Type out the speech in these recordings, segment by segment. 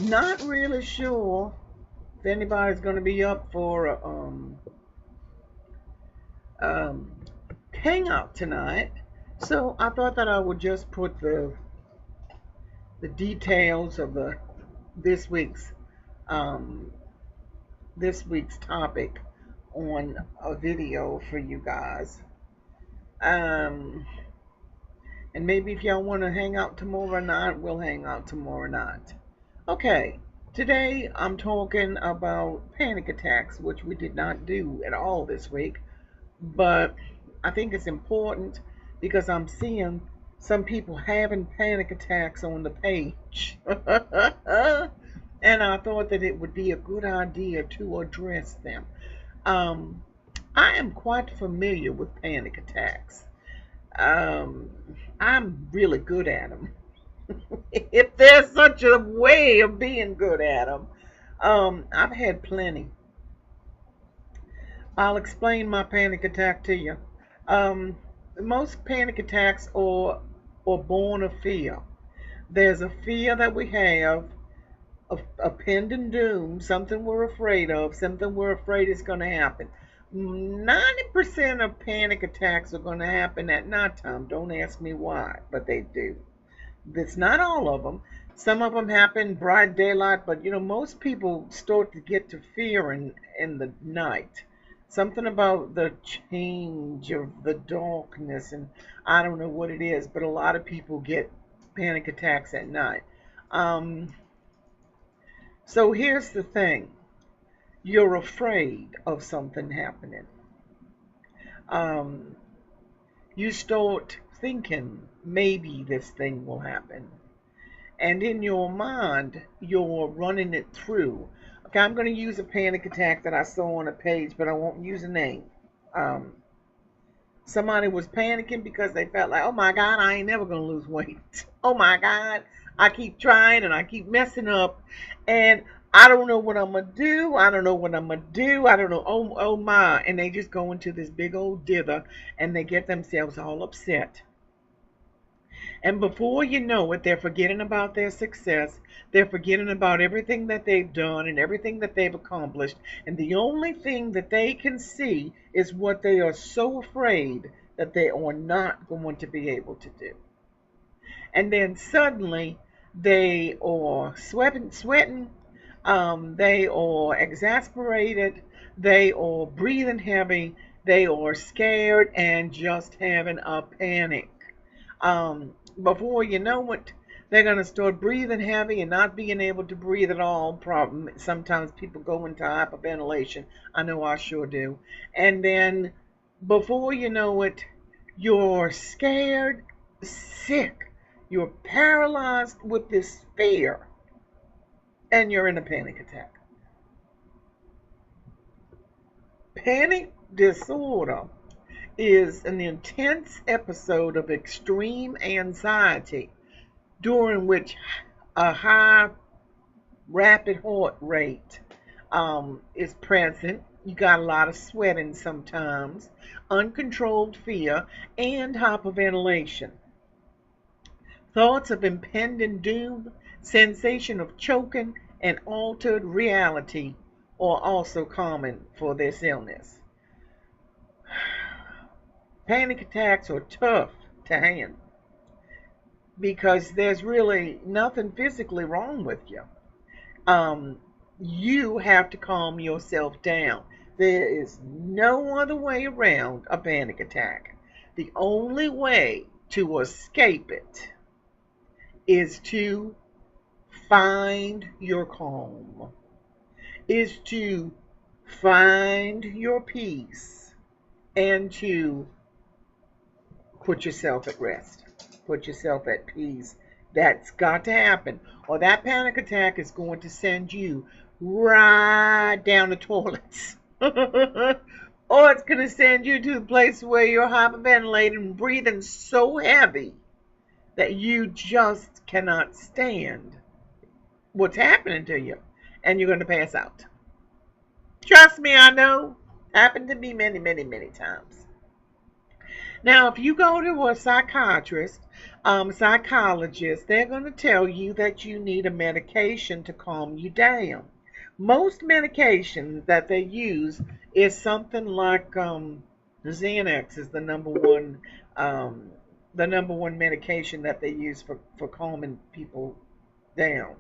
Not really sure if anybody's going to be up for a um, hangout tonight. So I thought that I would just put the details of the this week's um, this week's topic on a video for you guys. Um, and maybe if y'all want to hang out tomorrow night, we'll hang out tomorrow night. Okay, today I'm talking about panic attacks, which we did not do at all this week, but I think it's important because I'm seeing some people having panic attacks on the page. And I thought that it would be a good idea to address them. Um, I am quite familiar with panic attacks. Um, I'm really good at them. If there's such a way of being good at them, I've had plenty. I'll explain my panic attack to you. Um, Most panic attacks are born of fear. There's a fear that we have of a pending doom, something we're afraid of, something we're afraid is going to happen. 90% of panic attacks are going to happen at nighttime. Don't ask me why, but they do. It's not all of them. Some of them happen bright daylight, but most people start to get to fear in the night. Something about the change of the darkness, and I don't know what it is, but a lot of people get panic attacks at night. Um, so here's the thing: you're afraid of something happening. Um, you start thinking maybe this thing will happen. And in your mind, you're running it through. Okay, I'm going to use a panic attack that I saw on a page, but I won't use a name. Um, Somebody was panicking because they felt like, oh my God, I ain't never going to lose weight. Oh my God, I keep trying and I keep messing up. And I don't know what I'm going to do. I don't know what I'm going to do. I don't know. Oh my. And they just go into this big old dither and they get themselves all upset. And before you know it, they're forgetting about their success. They're forgetting about everything that they've done and everything that they've accomplished. And the only thing that they can see is what they are so afraid that they are not going to be able to do. And then suddenly they are sweating, they are exasperated, they are breathing heavy, they are scared and just having a panic. Before you know it, they're going to start breathing heavy and not being able to breathe at all. Problem. Sometimes people go into hyperventilation. I know I sure do. And then before you know it, you're scared, sick, you're paralyzed with this fear, and you're in a panic attack. Panic disorder is an intense episode of extreme anxiety during which a high rapid heart rate is present. You got a lot of sweating sometimes, uncontrolled fear, and hyperventilation. Thoughts of impending doom, sensation of choking, and altered reality are also common for this illness. Panic attacks are tough to handle because there's really nothing physically wrong with you. Um, you have to calm yourself down. There is no other way around a panic attack. The only way to escape it is to find your calm, is to find your peace, and to put yourself at rest, put yourself at peace. That's got to happen, or that panic attack is going to send you right down the toilets. Or it's going to send you to the place where you're hyperventilating and breathing so heavy that you just cannot stand what's happening to you, and you're going to pass out. Trust me, I know. Happened to me many, many, many times. Now, if you go to a psychiatrist, psychologist, they're going to tell you that you need a medication to calm you down. Most medications that they use is something like Xanax is um, the number one medication that they use for calming people down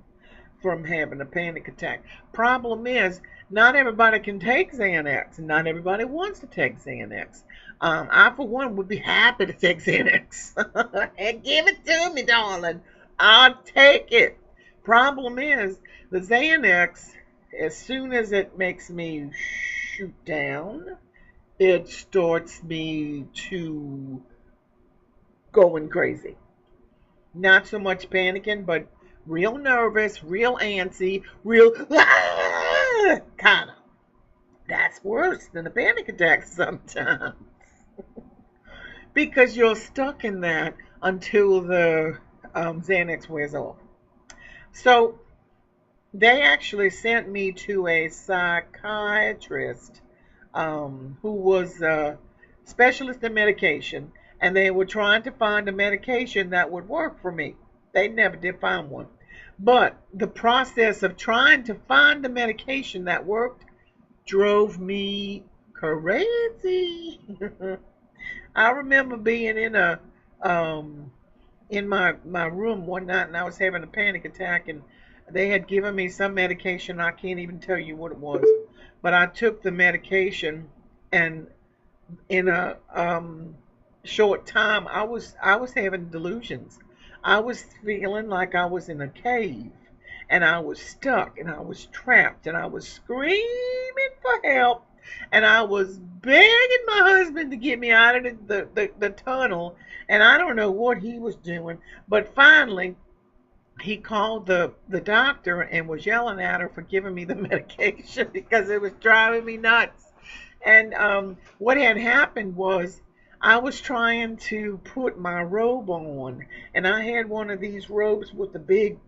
from having a panic attack. Problem is, not everybody can take Xanax, and not everybody wants to take Xanax. I, for one, would be happy to take Xanax. And give it to me, darling. I'll take it. Problem is, the Xanax, as soon as it makes me shoot down, it starts me to going crazy. Not so much panicking, but real nervous, real antsy, real kind of. That's worse than a panic attack sometimes because you're stuck in that until the Xanax wears off. So they actually sent me to a psychiatrist who was a specialist in medication, and they were trying to find a medication that would work for me. They never did find one. But the process of trying to find the medication that worked drove me crazy. I remember being in my room one night and I was having a panic attack and they had given me some medication. I can't even tell you what it was, but I took the medication and in a short time I was having delusions. I was feeling like I was in a cave and I was stuck and I was trapped and I was screaming for help and I was begging my husband to get me out of the tunnel, and I don't know what he was doing, but finally he called the doctor and was yelling at her for giving me the medication because it was driving me nuts. And what had happened was I was trying to put my robe on, and I had one of these robes with the big,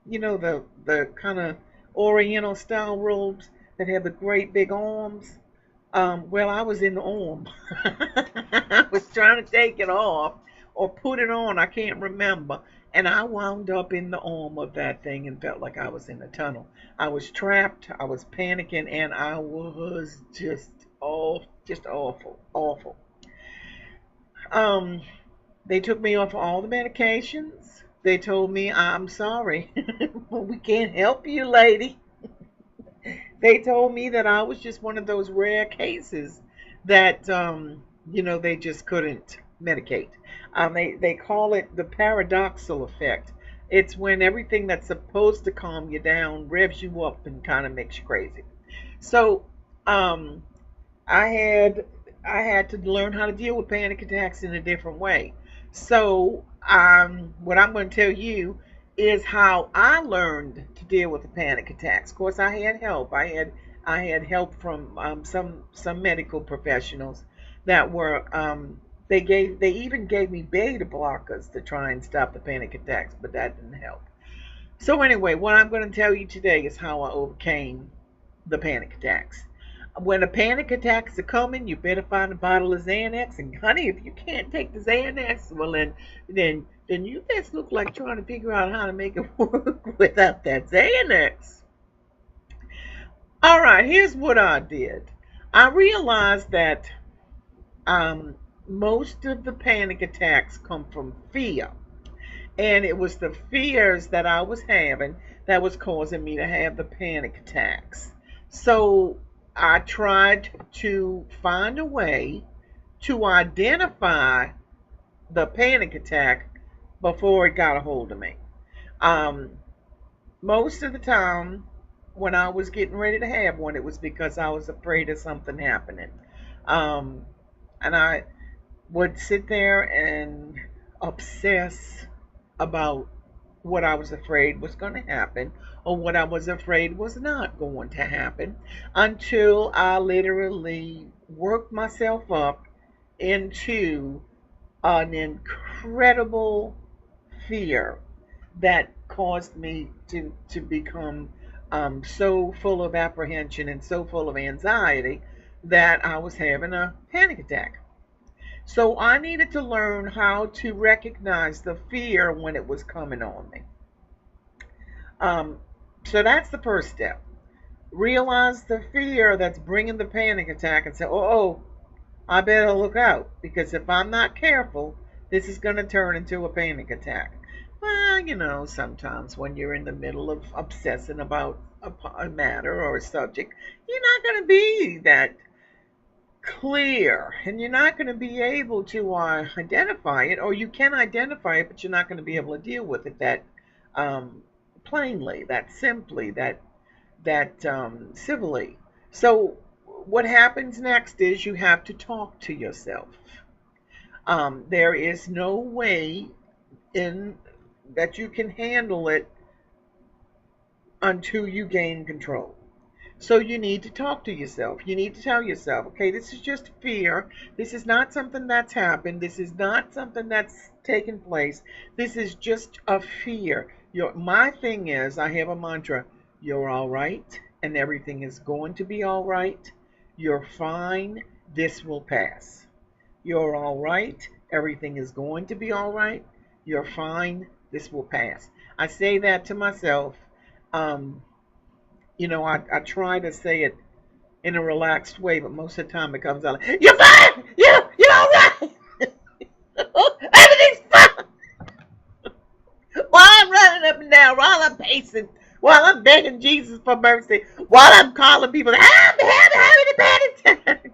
the kind of Oriental style robes that have the great big arms. Well, I was in the arm. I was trying to take it off or put it on. I can't remember. And I wound up in the arm of that thing and felt like I was in a tunnel. I was trapped. I was panicking, and I was just awful, awful. Um, they took me off all the medications. They told me, I'm sorry, we can't help you, lady. They told me that I was just one of those rare cases that, they just couldn't medicate. They call it the paradoxal effect. It's when everything that's supposed to calm you down revs you up and kind of makes you crazy. So, um, I had I had to learn how to deal with panic attacks in a different way. So, what I'm going to tell you is how I learned to deal with the panic attacks. Of course, I had help. I had help from some medical professionals that were they even gave me beta blockers to try and stop the panic attacks, but that didn't help. So anyway, what I'm going to tell you today is how I overcame the panic attacks. When a panic attacks are coming, you better find a bottle of Xanax. And honey, if you can't take the Xanax, well then you just look like trying to figure out how to make it work without that Xanax. All right, here's what I did. I realized that um, most of the panic attacks come from fear. And it was the fears that I was having that was causing me to have the panic attacks. So I tried to find a way to identify the panic attack before it got a hold of me. Um, Most of the time, when I was getting ready to have one, it was because I was afraid of something happening. Um, and I would sit there and obsess about what I was afraid was going to happen or what I was afraid was not going to happen until I literally worked myself up into an incredible fear that caused me to become so full of apprehension and so full of anxiety that I was having a panic attack. So I needed to learn how to recognize the fear when it was coming on me. Um, so that's the first step. Realize the fear that's bringing the panic attack and say, oh, I better look out because if I'm not careful, this is going to turn into a panic attack. Well, sometimes when you're in the middle of obsessing about a matter or a subject, you're not going to be that clear and you're not going to be able to identify it, or you can identify it, but you're not going to be able to deal with it that um, plainly, that simply, that civilly. So what happens next is you have to talk to yourself. There is no way in that you can handle it until you gain control. So you need to talk to yourself. You need to tell yourself, okay, this is just fear. This is not something that's happened. This is not something that's taken place. This is just a fear. My thing is, I have a mantra: you're all right, and everything is going to be all right. You're fine. This will pass. You're all right. Everything is going to be all right. You're fine. This will pass. I say that to myself. Um, I try to say it in a relaxed way, but most of the time it comes out like, "You're fine. You're all right. Everything's fine." While I'm running up and down, while I'm pacing, while I'm begging Jesus for mercy, while I'm calling people, I'm having a panic attack.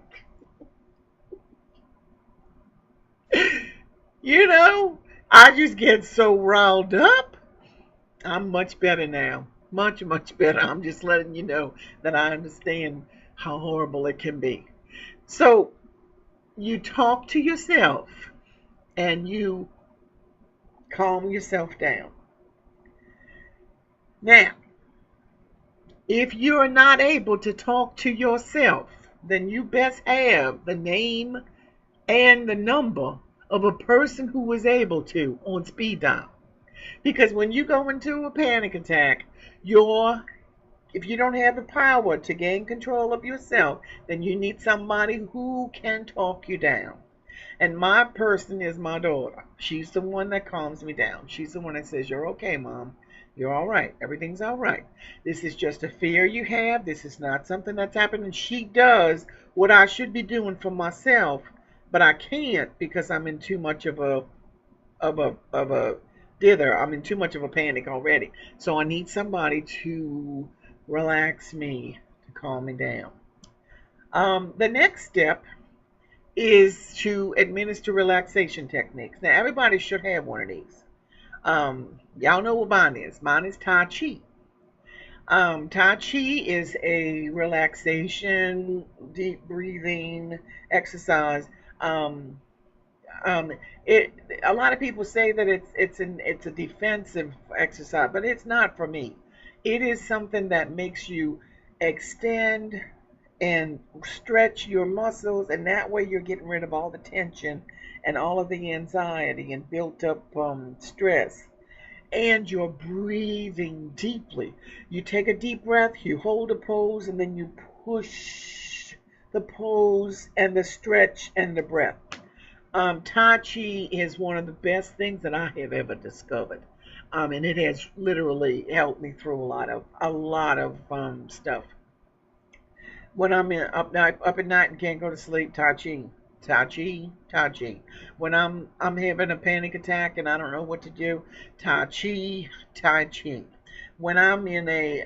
You know, I just get so riled up. I'm much better now. Much, much better. I'm just letting you know that I understand how horrible it can be. So you talk to yourself and you calm yourself down. Now, if you're not able to talk to yourself, then you best have the name and the number of a person who was able to on speed dial. Because when you go into a panic attack, if you don't have the power to gain control of yourself, then you need somebody who can talk you down. And my person is my daughter. She's the one that calms me down. She's the one that says, "You're okay, Mom. You're all right. Everything's all right. This is just a fear you have. This is not something that's happening." She does what I should be doing for myself, but I can't because I'm in too much of a dither. I'm in too much of a panic already. So I need somebody to relax me, to calm me down. The next step is to administer relaxation techniques. Now, everybody should have one of these. Y'all know what mine is. Mine is Tai Chi. Tai Chi is a relaxation, deep breathing exercise. Um, um, it a lot of people say that it's a defensive exercise, but it's not for me. It is something that makes you extend and stretch your muscles, and that way you're getting rid of all the tension and all of the anxiety and built up stress. And you're breathing deeply. You take a deep breath, you hold a pose, and then you push the pose and the stretch and the breath. Tai Chi is one of the best things that I have ever discovered. And it has literally helped me through a lot of stuff. When I'm up at night and can't go to sleep, Tai Chi, Tai Chi, Tai Chi. When I'm having a panic attack and I don't know what to do, Tai Chi, Tai Chi. When I'm in a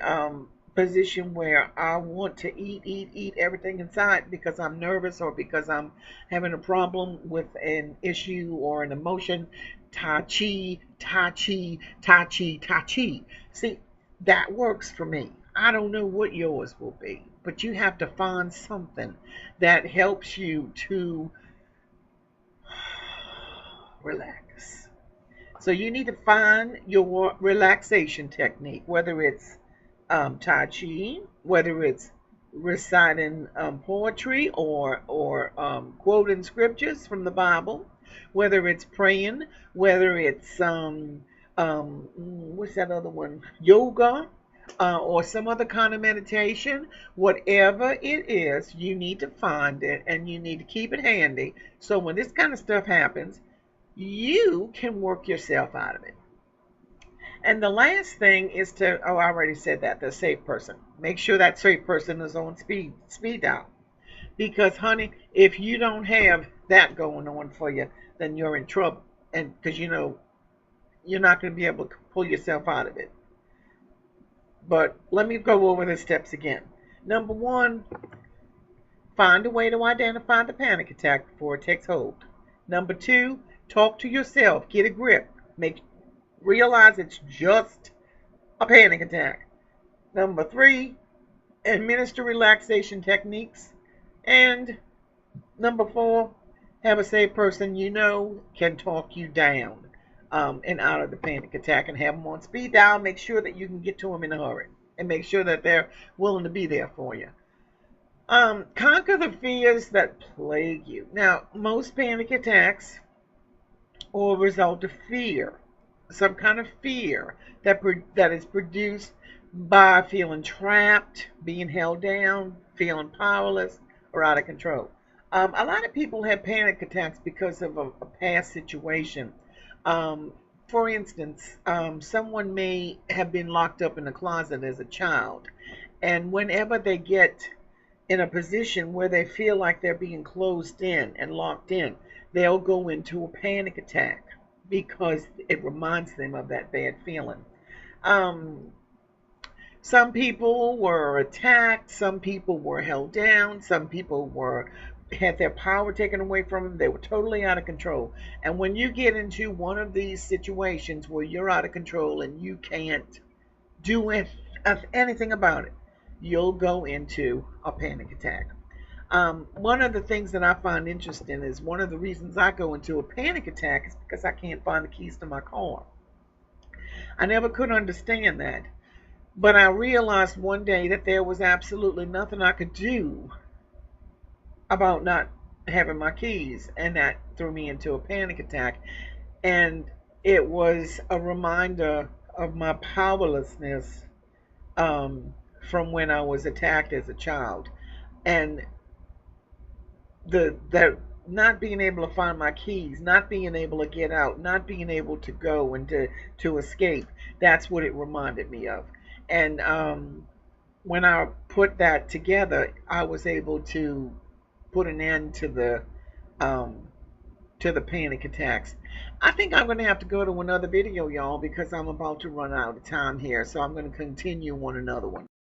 position where I want to eat everything inside because I'm nervous or because I'm having a problem with an issue or an emotion, Tai Chi, Tai Chi, Tai Chi, Tai Chi. See, that works for me. I don't know what yours will be, but you have to find something that helps you to relax. So you need to find your relaxation technique, whether it's Tai Chi, whether it's reciting poetry or quoting scriptures from the Bible, whether it's praying, whether it's what's that other one? Yoga. or some other kind of meditation, whatever it is, you need to find it and you need to keep it handy. So when this kind of stuff happens, you can work yourself out of it. And the last thing is to, oh, I already said that, the safe person. Make sure that safe person is on speed dial. Because, honey, if you don't have that going on for you, then you're in trouble. And because you're not going to be able to pull yourself out of it. But let me go over the steps again. Number one, find a way to identify the panic attack before it takes hold. Number two, talk to yourself. Get a grip. Realize it's just a panic attack. Number three, administer relaxation techniques. And number four, have a safe person you know can talk you down and out of the panic attack, and have them on speed dial. Make sure that you can get to them in a hurry and make sure that they're willing to be there for you. Conquer the fears that plague you. Now, most panic attacks are a result of fear, some kind of fear that is produced by feeling trapped, being held down, feeling powerless, or out of control. A lot of people have panic attacks because of a past situation. For instance, someone may have been locked up in a closet as a child, and whenever they get in a position where they feel like they're being closed in and locked in, they'll go into a panic attack because it reminds them of that bad feeling. Um, some people were attacked, some people were held down, some people were had their power taken away from them. They were totally out of control. And when you get into one of these situations where you're out of control and you can't do anything about it, you'll go into a panic attack. One of the things that I find interesting is one of the reasons I go into a panic attack is because I can't find the keys to my car. I never could understand that. But I realized one day that there was absolutely nothing I could do about not having my keys, and that threw me into a panic attack. And it was a reminder of my powerlessness from when I was attacked as a child. And the not being able to find my keys, not being able to get out, not being able to go and to escape, that's what it reminded me of. And when I put that together, I was able to put an end um, to the panic attacks. I think I'm going to have to go to another video, y'all, because I'm about to run out of time here. So I'm going to continue on another one.